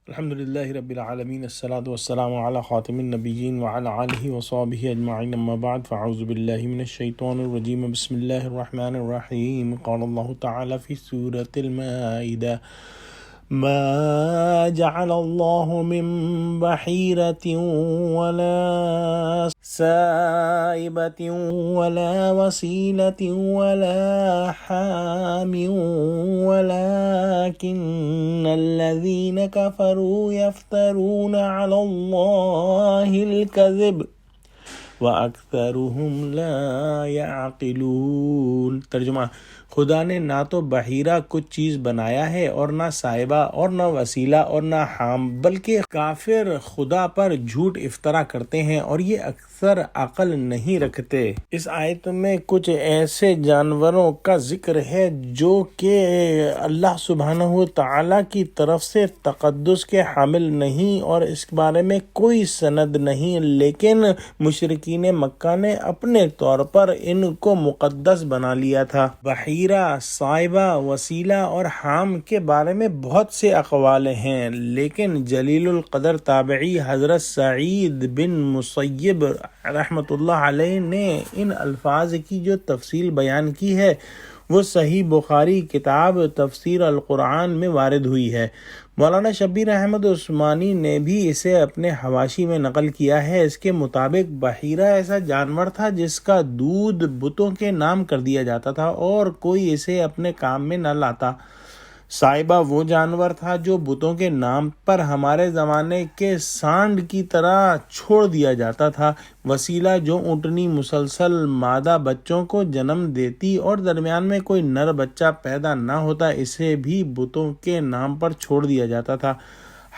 الحمد لله رب العالمين الصلاة والسلام على خاتم النبيين وعلى آله وصحبه أجمعين أما بعد فأعوذ بالله من الشيطان الرجيم بسم الله الرحمن الرحيم قال الله تعالى في سورة المائدة ما جعل الله من بحيرة ولا سائبة ولا وسيلة ولا حام ولكن الذين كفروا يفترون على الله الكذب وَأَكْثَرُهُمْ لَا يَعْقِلُونَ۔ ترجمہ: خدا نے نہ تو بحیرہ کچھ چیز بنایا ہے اور نہ صائبہ اور نہ وسیلہ اور نہ حام، بلکہ کافر خدا پر جھوٹ افطرا کرتے ہیں اور یہ اکثر عقل نہیں رکھتے۔ اس آیت میں کچھ ایسے جانوروں کا ذکر ہے جو کہ اللہ سبحانہ و تعالیٰ کی طرف سے تقدس کے حامل نہیں اور اس بارے میں کوئی سند نہیں، لیکن مشرکین مکہ نے اپنے طور پر ان کو مقدس بنا لیا تھا۔ بحیرہ، صائبہ، وسیلہ اور حام کے بارے میں بہت سے اقوال ہیں، لیکن جلیل القدر تابعی حضرت سعید بن مسیب رحمۃ اللہ علیہ نے ان الفاظ کی جو تفصیل بیان کی ہے وہ صحیح بخاری کتاب تفسیر القرآن میں وارد ہوئی ہے۔ مولانا شبیر احمد عثمانی نے بھی اسے اپنے حواشی میں نقل کیا ہے۔ اس کے مطابق بحیرہ ایسا جانور تھا جس کا دودھ بتوں کے نام کر دیا جاتا تھا اور کوئی اسے اپنے کام میں نہ لاتا۔ صائبہ وہ جانور تھا جو بتوں کے نام پر ہمارے زمانے کے سانڈ کی طرح چھوڑ دیا جاتا تھا۔ وسیلہ جو اونٹنی مسلسل مادہ بچوں کو جنم دیتی اور درمیان میں کوئی نر بچہ پیدا نہ ہوتا، اسے بھی بتوں کے نام پر چھوڑ دیا جاتا تھا۔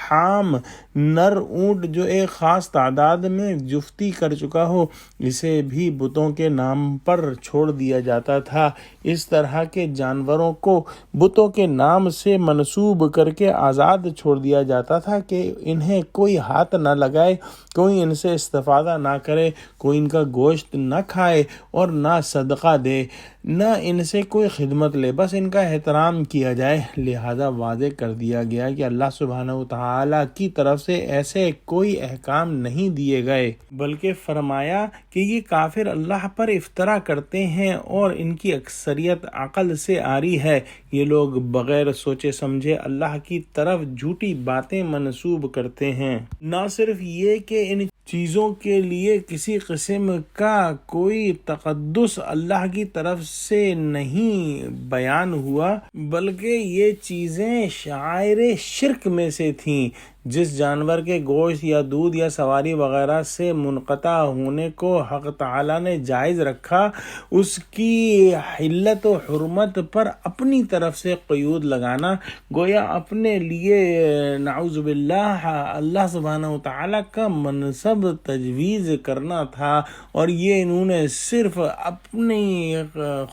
حام نر اونٹ جو ایک خاص تعداد میں جفتی کر چکا ہو، اسے بھی بتوں کے نام پر چھوڑ دیا جاتا تھا۔ اس طرح کے جانوروں کو بتوں کے نام سے منسوب کر کے آزاد چھوڑ دیا جاتا تھا کہ انہیں کوئی ہاتھ نہ لگائے، کوئی ان سے استفادہ نہ کرے، کوئی ان کا گوشت نہ کھائے اور نہ صدقہ دے، نہ ان سے کوئی خدمت لے، بس ان کا احترام کیا جائے۔ لہذا واضح کر دیا گیا کہ اللہ سبحانہ و تعالیٰ کی طرف سے ایسے کوئی احکام نہیں دیے گئے، بلکہ فرمایا کہ یہ کافر اللہ پر افطرا کرتے ہیں اور ان کی اکثریت عقل سے عاری ہے۔ یہ لوگ بغیر سوچے سمجھے اللہ کی طرف جھوٹی باتیں منسوب کرتے ہیں۔ نہ صرف یہ کہ ان چیزوں کے لیے کسی قسم کا کوئی تقدس اللہ کی طرف سے نہیں بیان ہوا، بلکہ یہ چیزیں شعائر شرک میں سے تھیں۔ جس جانور کے گوشت یا دودھ یا سواری وغیرہ سے منقطع ہونے کو حق تعالیٰ نے جائز رکھا، اس کی حلت و حرمت پر اپنی طرف سے قیود لگانا گویا اپنے لیے نعوذ باللہ اللہ سبحانہ و تعالیٰ کا منصب تجویز کرنا تھا، اور یہ انہوں نے صرف اپنی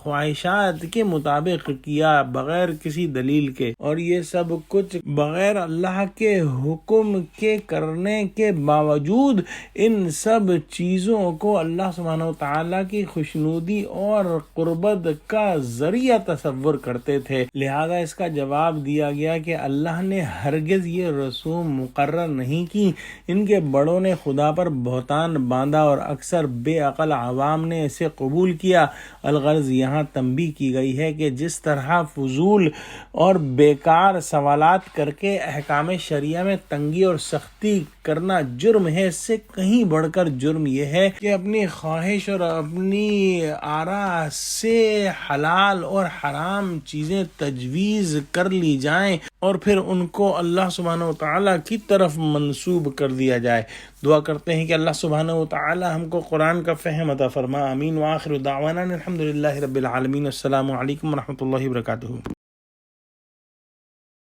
خواہشات کے مطابق کیا بغیر کسی دلیل کے، اور یہ سب کچھ بغیر اللہ کے حکم کے کرنے کے باوجود ان سب چیزوں کو اللہ سبحانہ و تعالیٰ کی خوشنودی اور قربت کا ذریعہ تصور کرتے تھے۔ لہذا اس کا جواب دیا گیا کہ اللہ نے ہرگز یہ رسوم مقرر نہیں کی، ان کے بڑوں نے خدا پر بہتان باندھا اور اکثر بے عقل عوام نے اسے قبول کیا۔ الغرض یہاں تنبیہ کی گئی ہے کہ جس طرح فضول اور بیکار سوالات کر کے احکام شریعہ میں تنگی اور سختی کرنا جرم ہے، اس سے کہیں بڑھ کر جرم یہ ہے کہ اپنی خواہش اور اپنی آراء سے حلال اور حرام چیزیں تجویز کر لی جائیں اور پھر ان کو اللہ سبحانہ و تعالیٰ کی طرف منسوب کر دیا جائے۔ دعا کرتے ہیں کہ اللہ سبحانہ و تعالیٰ ہم کو قرآن کا فہم عطا فرما۔ آمین۔ وآخر دعوانا الحمد للہ رب العالمین۔ السلام علیکم ورحمۃ اللہ وبرکاتہ۔